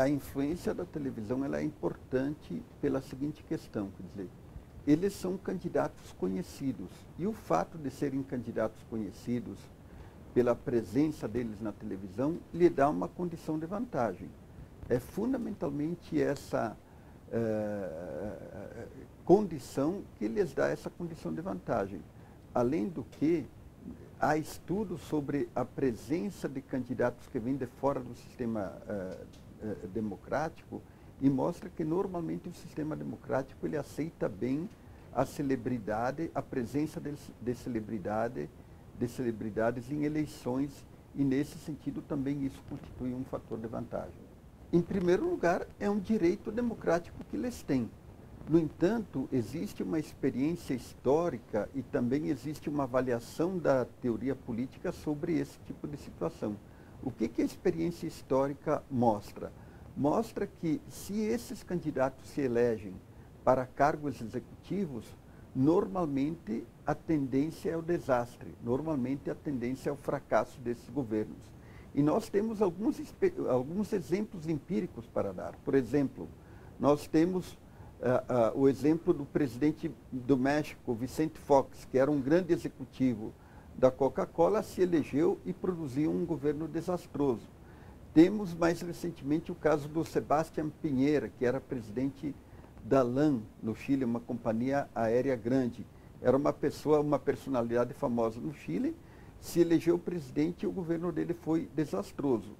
a influência da televisão ela é importante pela seguinte questão, quer dizer, eles são candidatos conhecidos, e o fato de serem candidatos conhecidos, pela presença deles na televisão, lhe dá uma condição de vantagem. É fundamentalmente essa condição que lhes dá essa condição de vantagem. Além do que, há estudos sobre a presença de candidatos que vêm de fora do sistema democrático e mostra que normalmente o sistema democrático ele aceita bem a celebridade, a presença de celebridades em eleições e nesse sentido também isso constitui um fator de vantagem. Em primeiro lugar, é um direito democrático que eles têm. No entanto, existe uma experiência histórica e também existe uma avaliação da teoria política sobre esse tipo de situação. O que a experiência histórica mostra? Mostra que se esses candidatos se elegem para cargos executivos, normalmente a tendência é o desastre, normalmente a tendência é o fracasso desses governos. E nós temos alguns exemplos empíricos para dar. Por exemplo, nós temos o exemplo do presidente do México, Vicente Fox, que era um grande executivo da Coca-Cola, se elegeu e produziu um governo desastroso. Temos mais recentemente o caso do Sebastián Piñera, que era presidente da LAN no Chile, uma companhia aérea grande. Era uma personalidade famosa no Chile, se elegeu presidente e o governo dele foi desastroso.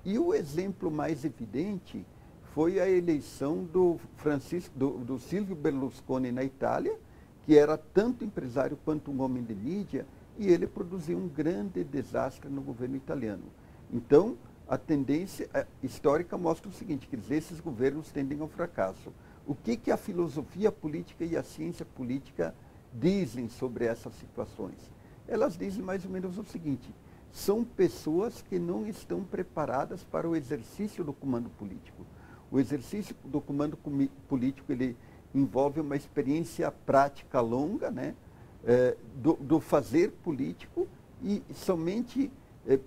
E o exemplo mais evidente foi a eleição do Silvio Berlusconi na Itália, que era tanto empresário quanto um homem de mídia, e ele produziu um grande desastre no governo italiano. Então, a tendência histórica mostra o seguinte, quer dizer, esses governos tendem ao fracasso. O que a filosofia política e a ciência política dizem sobre essas situações? Elas dizem mais ou menos o seguinte, são pessoas que não estão preparadas para o exercício do comando político. O exercício do comando político, ele envolve uma experiência prática longa, né, do fazer político, e somente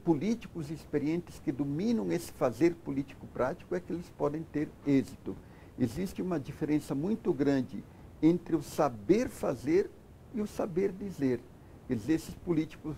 políticos experientes que dominam esse fazer político prático é que eles podem ter êxito. Existe uma diferença muito grande entre o saber fazer e o saber dizer. Quer dizer, esses políticos,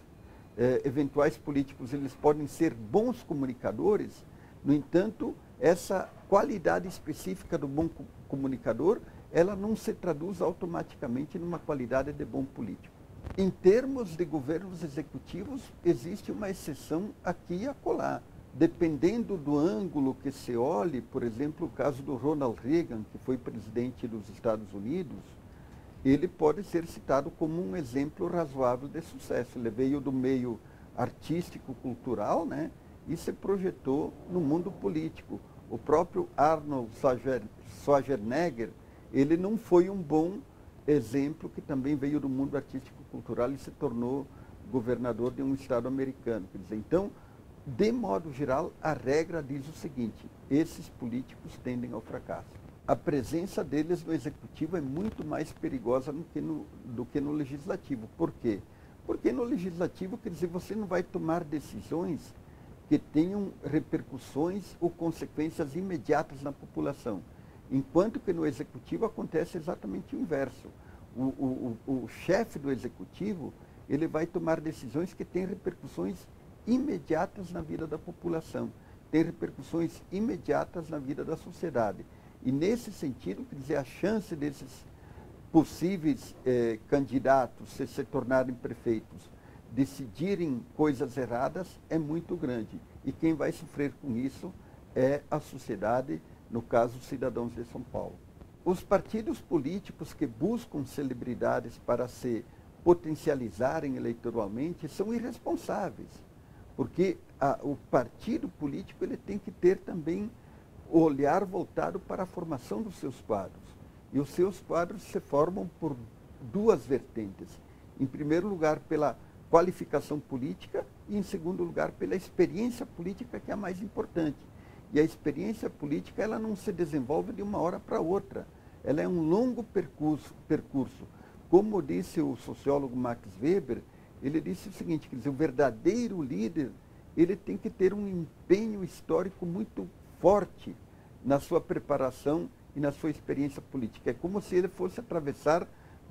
eventuais políticos, eles podem ser bons comunicadores, no entanto, essa qualidade específica do bom comunicador, ela não se traduz automaticamente numa qualidade de bom político. Em termos de governos executivos, existe uma exceção aqui e acolá. Dependendo do ângulo que se olhe, por exemplo, o caso do Ronald Reagan, que foi presidente dos Estados Unidos, ele pode ser citado como um exemplo razoável de sucesso. Ele veio do meio artístico-cultural, né, e se projetou no mundo político. O próprio Arnold Schwarzenegger, ele não foi um bom exemplo, que também veio do mundo artístico-cultural e se tornou governador de um estado americano. Quer dizer, então, de modo geral, a regra diz o seguinte, esses políticos tendem ao fracasso. A presença deles no executivo é muito mais perigosa do que no legislativo. Por quê? Porque no legislativo, quer dizer, você não vai tomar decisões que tenham repercussões ou consequências imediatas na população. Enquanto que no executivo acontece exatamente o inverso. O chefe do executivo, ele vai tomar decisões que têm repercussões imediatas na vida da população, têm repercussões imediatas na vida da sociedade. E nesse sentido, quer dizer, a chance desses possíveis candidatos se tornarem prefeitos decidirem coisas erradas é muito grande. E quem vai sofrer com isso é a sociedade, no caso, os cidadãos de São Paulo. Os partidos políticos que buscam celebridades para se potencializarem eleitoralmente são irresponsáveis, porque o partido político ele tem que ter também o olhar voltado para a formação dos seus quadros. E os seus quadros se formam por duas vertentes. Em primeiro lugar, pela qualificação política e, em segundo lugar, pela experiência política, que é a mais importante. E a experiência política ela não se desenvolve de uma hora para outra. Ela é um longo percurso. Como disse o sociólogo Max Weber, ele disse o seguinte, quer dizer, o verdadeiro líder ele tem que ter um empenho histórico muito forte na sua preparação e na sua experiência política. É como se ele fosse atravessar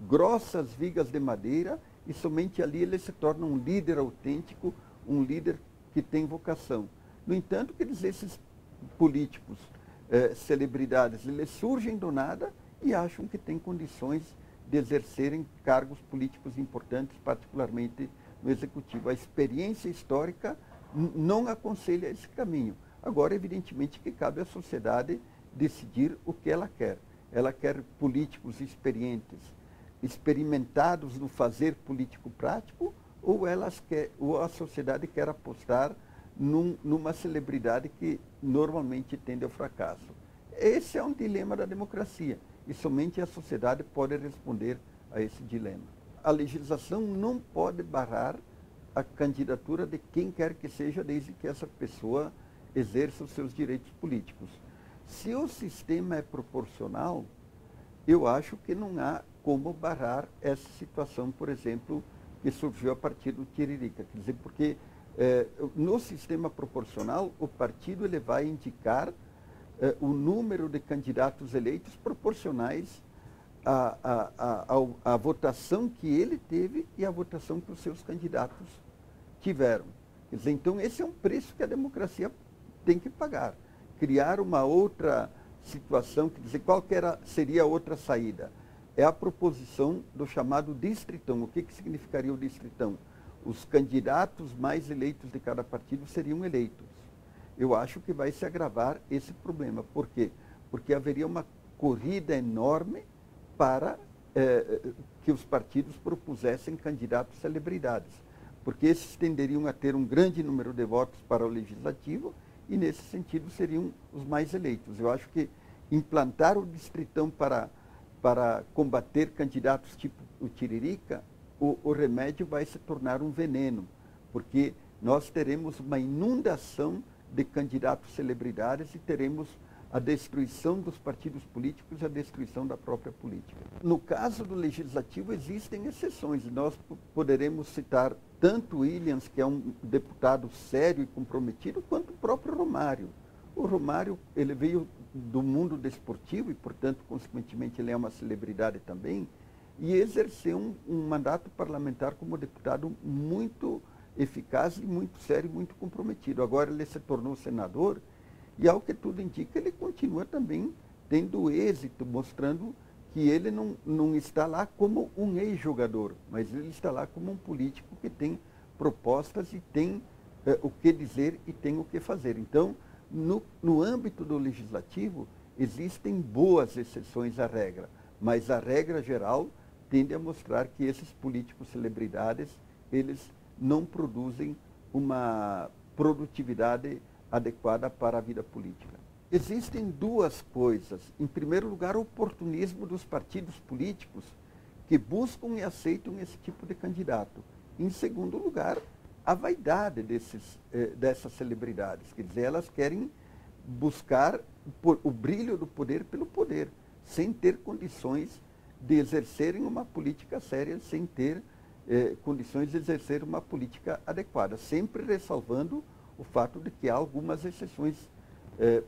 grossas vigas de madeira e somente ali ele se torna um líder autêntico, um líder que tem vocação. No entanto, quer dizer, esses políticos, celebridades, eles surgem do nada e acham que têm condições de exercerem cargos políticos importantes, particularmente no executivo. A experiência histórica não aconselha esse caminho. Agora, evidentemente, que cabe à sociedade decidir o que ela quer. Ela quer políticos experientes, experimentados no fazer político prático, ou a sociedade quer apostar numa celebridade que normalmente tende ao fracasso. Esse é um dilema da democracia e somente a sociedade pode responder a esse dilema. A legislação não pode barrar a candidatura de quem quer que seja, desde que essa pessoa exerça os seus direitos políticos. Se o sistema é proporcional, eu acho que não há como barrar essa situação, por exemplo, que surgiu a partir do Tiririca. Quer dizer, porque no sistema proporcional, o partido ele vai indicar o número de candidatos eleitos proporcionais à votação que ele teve e à votação que os seus candidatos tiveram. Quer dizer, então, esse é um preço que a democracia tem que pagar. Criar uma outra situação, quer dizer, seria a outra saída? É a proposição do chamado distritão. O que significaria o distritão? Os candidatos mais eleitos de cada partido seriam eleitos. Eu acho que vai se agravar esse problema. Por quê? Porque haveria uma corrida enorme para que os partidos propusessem candidatos celebridades. Porque esses tenderiam a ter um grande número de votos para o legislativo e, nesse sentido, seriam os mais eleitos. Eu acho que implantar o distritão para combater candidatos tipo o Tiririca, o remédio vai se tornar um veneno, porque nós teremos uma inundação de candidatos celebridades e teremos a destruição dos partidos políticos e a destruição da própria política. No caso do legislativo, existem exceções. Nós poderemos citar tanto Williams, que é um deputado sério e comprometido, quanto o próprio Romário. O Romário, ele veio do mundo desportivo e, portanto, consequentemente, ele é uma celebridade também, e exerceu um mandato parlamentar como deputado muito eficaz e muito sério e muito comprometido. Agora ele se tornou senador e, ao que tudo indica, ele continua também tendo êxito, mostrando que ele não está lá como um ex-jogador, mas ele está lá como um político que tem propostas e tem o que dizer e tem o que fazer. Então, no âmbito do legislativo, existem boas exceções à regra, mas a regra geral tende a mostrar que esses políticos celebridades, eles não produzem uma produtividade adequada para a vida política. Existem duas coisas. Em primeiro lugar, o oportunismo dos partidos políticos que buscam e aceitam esse tipo de candidato. Em segundo lugar, a vaidade dessas celebridades. Quer dizer, elas querem buscar o brilho do poder pelo poder, sem ter condições de exercerem uma política séria, sem ter condições de exercer uma política adequada, sempre ressalvando o fato de que há algumas exceções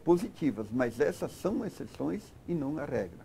positivas, mas essas são exceções e não a regra.